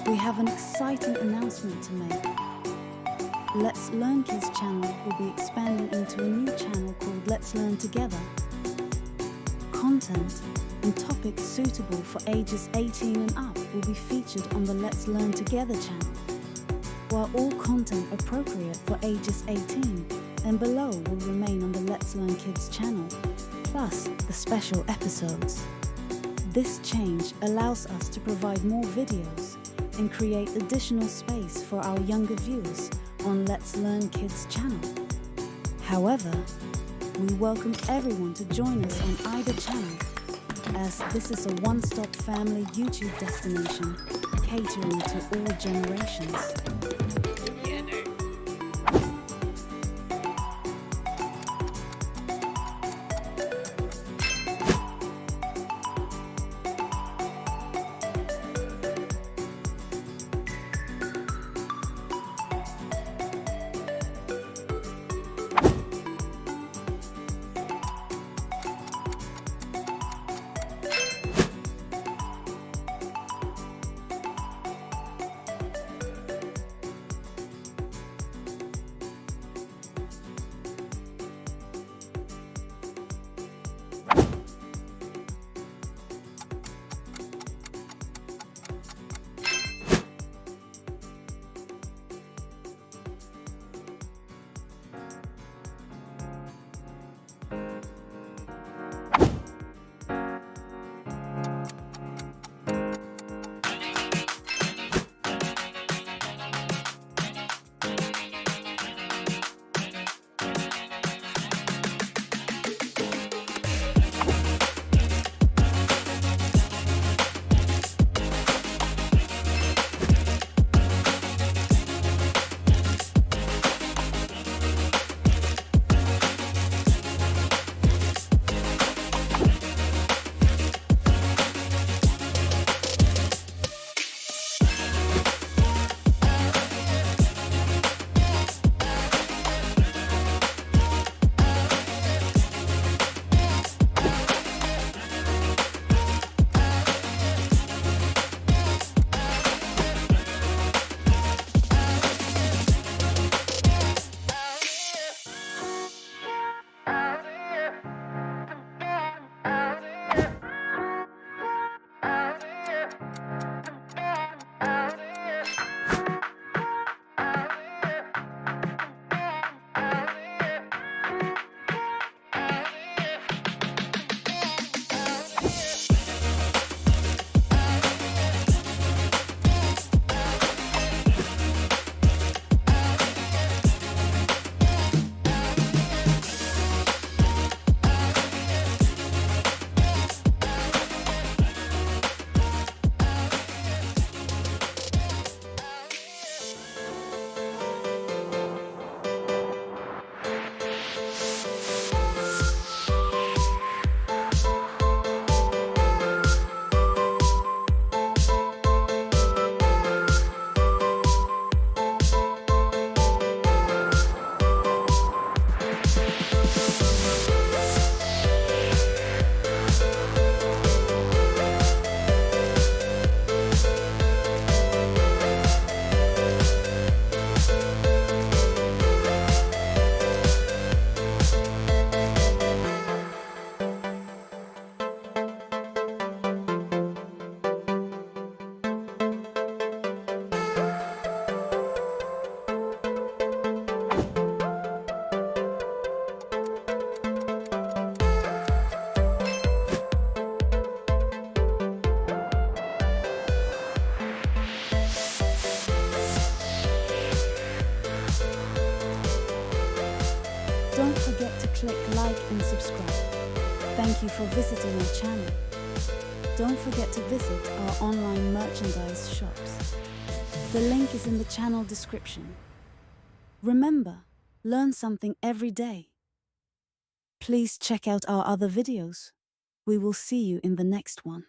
We have an exciting announcement to make. Let's Learn Kids channel will be expanding into a new channel called Let's Learn Together. Content and topics suitable for ages 18 and up will be featured on the Let's Learn Together channel, while all content appropriate for ages 18 and below will remain on the Let's Learn Kids channel, plus the special episodes. This change allows us to provide more videos and create additional space for our younger viewers on Let's Learn Kids channel. However, we welcome everyone to join us on either channel, as this is a one-stop family YouTube destination catering to all generations. Don't forget to click like and subscribe. Thank you for visiting our channel. Don't forget to visit our online merchandise shops. The link is in the channel description. Remember, learn something every day. Please check out our other videos. We will see you in the next one.